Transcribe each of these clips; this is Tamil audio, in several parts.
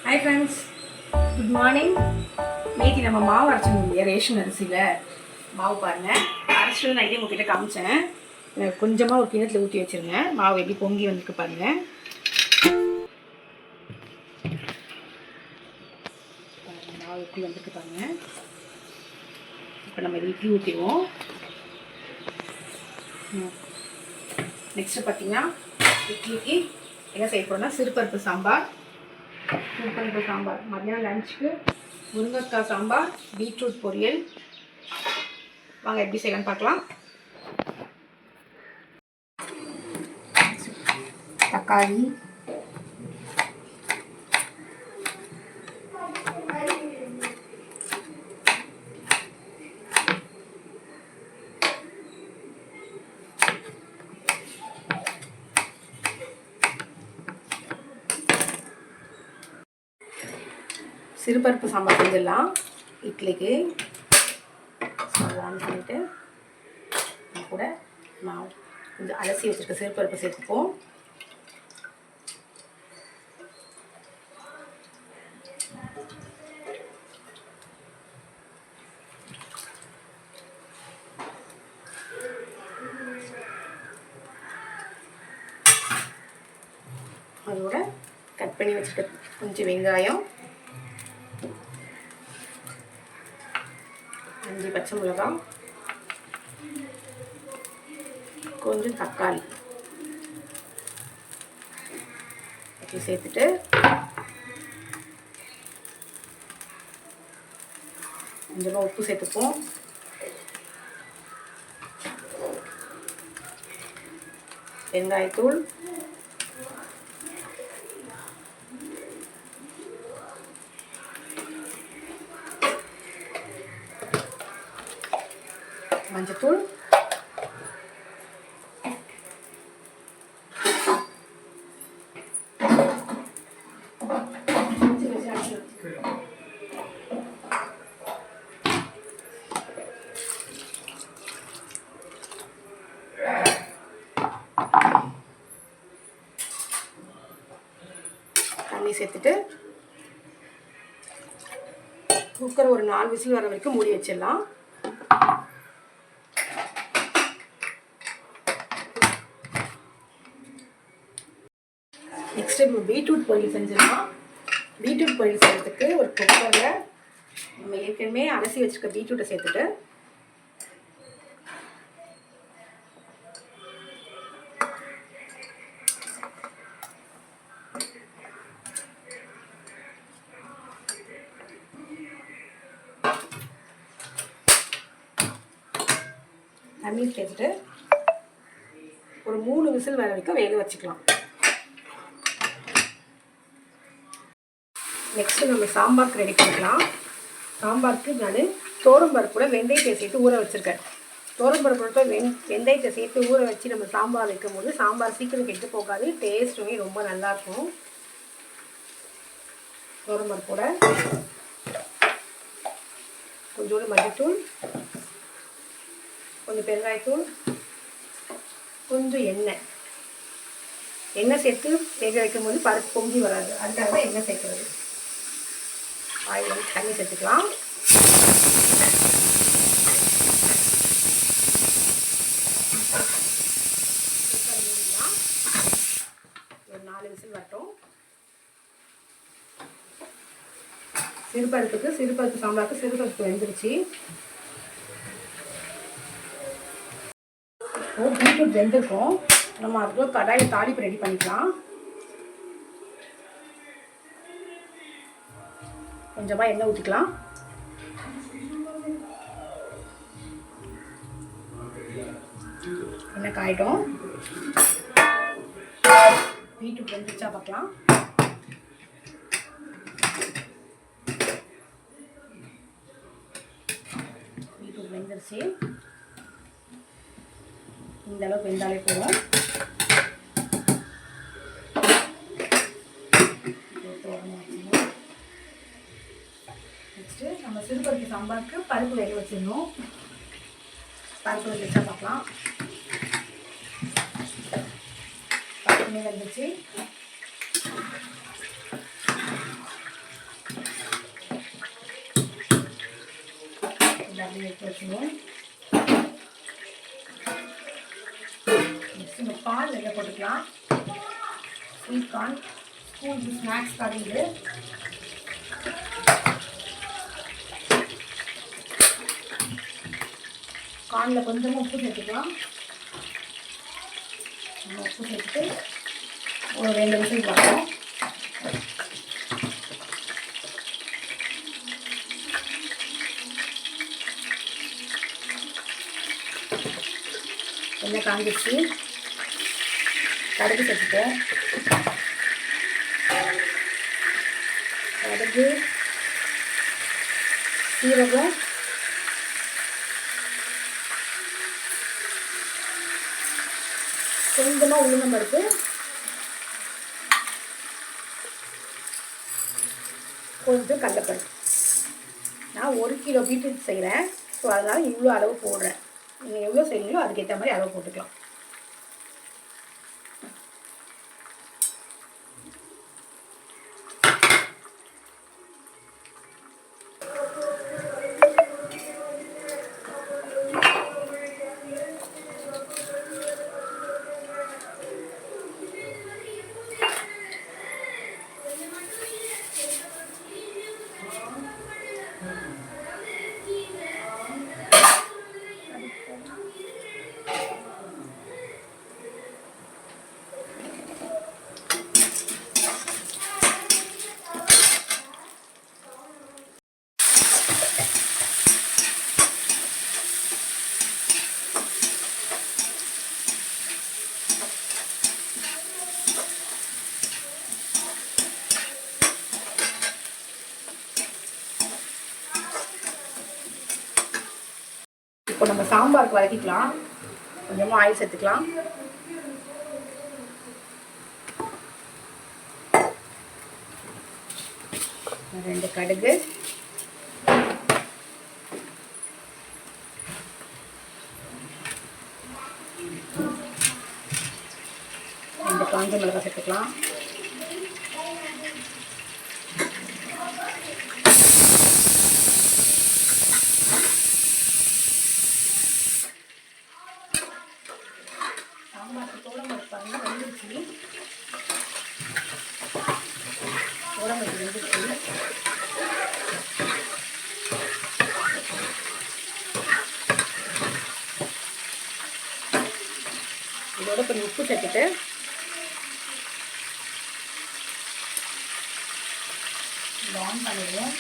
Hi friends, good morning. நேற்று நம்ம மாவு அரைச்சோம் இல்லையா, ரேஷன் அரிசியில் மாவு பாருங்கள். அரைச்சிட்டு நைட்டே உங்ககிட்ட காமிச்சேன். கொஞ்சமாக ஒரு கிணத்துல ஊற்றி வச்சுருங்க. மாவு எப்படி பொங்கி வந்துருக்கு பாருங்கள். மாவு எப்படி வந்துருக்கு பாருங்கள். இப்போ நம்ம இது இட்லி ஊற்றிடுவோம். நெக்ஸ்ட்டு பார்த்தீங்கன்னா இட்லிக்கு என்ன செய்ய போகிறோம்னா சிறுபருப்பு சாம்பார். சிறுபருப்பு சாம்பார் மதியானம் லஞ்சுக்கு முருங்கைக்காய் சாம்பார், பீட்ரூட் பொரியல். வாங்க எப்படி செய்யலாம்னு பார்க்கலாம். தக்காளி, சிறுபருப்பு சாம்பார் செஞ்சிடலாம் இட்லிக்கு. ஆன் பண்ணிவிட்டு கூட நான் கொஞ்சம் அலசி வச்சுருக்க சிறுபருப்பு சேர்த்துப்போம். அதோட கட் பண்ணி வச்சுருக்க கொஞ்சம் வெங்காயம், 5 பச்சை மிளகாய், கொஞ்சம் தக்காளி அப்படி சேர்த்துட்டு கொஞ்சமாக உப்பு சேர்த்துப்போம். வெங்காயத்தூள், மஞ்சத்தூள், தண்ணி சேர்த்துட்டு குக்கர் ஒரு 4 விசில் வர வரைக்கும் மூடி வச்சிடலாம். நெக்ஸ்ட் இப்போ பீட்ரூட் பொரியல் செஞ்சிடலாம். பீட்ரூட் பொரியல் செய்யறதுக்கு ஒரு குக்கரில் நம்ம ஏற்கனவே அலசி வச்சுருக்க பீட்ரூட்டை சேர்த்துட்டு தண்ணி சேர்த்துட்டு ஒரு 3 விசில் வர வரைக்கும் வேக வச்சுக்கலாம். நெக்ஸ்ட்டு நம்ம சாம்பாருக்கு ரெடி பண்ணிக்கலாம். சாம்பாருக்கு நான் தோரம்பருப்பு கூட வெந்தயத்தை சேர்த்து ஊற வச்சுருக்கேன். தோரம்பருப்பு வெந்தயத்தை சேர்த்து ஊற வச்சு நம்ம சாம்பார் வைக்கும்போது சாம்பார் சீக்கிரம் கெட்டு போகாது, டேஸ்ட்டுமே ரொம்ப நல்லாயிருக்கும். தோரம்பருப்போட கொஞ்சோண்டு மஞ்சத்தூள், கொஞ்சம் பெருங்காயத்தூள், கொஞ்சம் எண்ணெய் சேர்த்து வேக வைக்கும்போது பருப்பு பொங்கி வராது, அதுக்காக தான் எண்ணெய் சேர்க்குறது. ஆயில் வந்து தண்ணி சேர்த்துக்கலாம். ஒரு 4 விசில் வரட்டும். சிறுபருப்பு சாம்பாருக்கு சிறுபருப்பு வெந்துருச்சு. பீட்ரூட் வெந்திருக்கும். நம்ம அதுக்குள்ள கடாயில் தாளிப்பு ரெடி பண்ணிக்கலாம். கொஞ்சமாக எண்ணெய் ஊற்றிக்கலாம். எண்ணெய் காயிட்டும். பீட்ரூட் வெந்துருச்சா பார்க்கலாம். பீட்ரூட் வெந்துருச்சு. இந்த அளவுக்கு வெந்தாலே போதும். நெக்ஸ்ட்டு நம்ம சிறுபருப்பு சாம்பாருக்கு பருப்பு வேக வச்சிடணும். பருப்பு வெந்துச்சா பார்க்கலாம். பருப்புமே வெந்துச்சு. அப்படியே எடுத்து வச்சுருவோம். நெக்ஸ்ட் இந்த பால் இதை போட்டுக்கலாம். ஸ்வீட் கார்ன் ஸ்கூலுக்கு ஸ்நாக்ஸ் கறியுது. கார்னில் கொஞ்சமாக உப்பு சேர்த்துக்கலாம். உப்பு சேர்த்துட்டு ஒரு 2 விசில் பார்ப்போம். எண்ணெய் காஞ்சிச்சு, கடுகு சேர்த்துட்டேன். கடுகு, சீரகம், கொஞ்சமாக உளுந்தம் பருப்பு, கொஞ்சம் கடலைப்பருப்பு. நான் 1 கிலோ பீட்ரூட் செய்கிறேன். ஸோ அதனால் இவ்வளோ அளவு போடுறேன். நீங்கள் எவ்வளோ செய்வீங்களோ அதுக்கேற்ற மாதிரி அளவு போட்டுக்கலாம். இப்போ நம்ம சாம்பாருக்கு வதக்கிக்கலாம். கொஞ்சமாக ஆயில் சேர்த்துக்கலாம். ரெண்டு கடுகு, ரெண்டு காஞ்ச மிளகாய் சேர்த்துக்கலாம். சாம்பாருக்கு தோடம்பருப்பு பாருங்க வெந்துருச்சு. தோடம்பருப்பு வெந்துருச்சு. இதோட கொஞ்சம் உப்பு சேர்த்துட்டு ஆன் பண்ணிடுவோம்.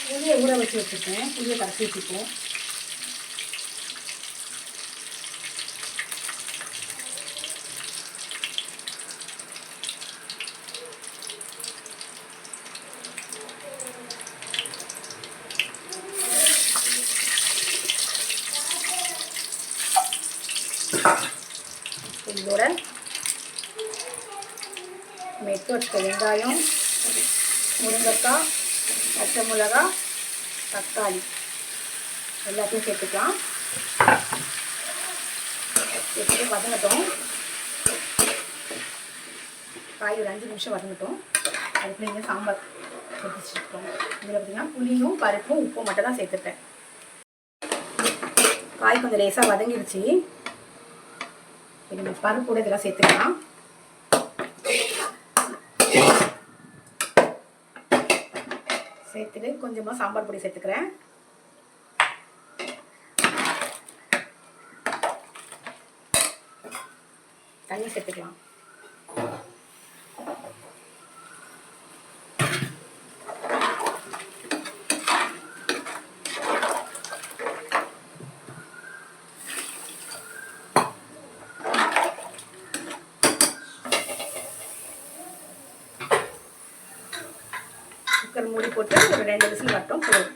புளியை ஊற வச்சு வச்சுருக்கேன். புளியை கரைச்சி வச்சுப்போம். இதோட எடுத்து வச்சுக்க வெங்காயம், முருங்கைக்காய், பச்சை மிளகாய், தக்காளி எல்லாத்தையும் சேர்த்துக்கலாம். சேர்த்துட்டு வதங்கட்டும். காய் ஒரு 5 நிமிஷம் வதங்கட்டும். அதுக்கு நீங்கள் சாம்பார் வச்சுருக்கோம். இதில் பார்த்திங்கன்னா புளியும் பருப்பும் உப்பும் மட்டும் தான் சேர்த்துட்டேன். காய் கொஞ்சம் லேசாக வதங்கிடுச்சு. நம்ம பருப்பு கூட இதெல்லாம் சேர்த்துக்கலாம். சேர்த்துட்டு கொஞ்சமாக சாம்பார் பொடி சேர்த்துக்கிறேன். தண்ணி சேர்த்துக்கலாம். குக்கர் மூடி போட்டு ஒரு 2 விசில் வரட்டும் போதும்.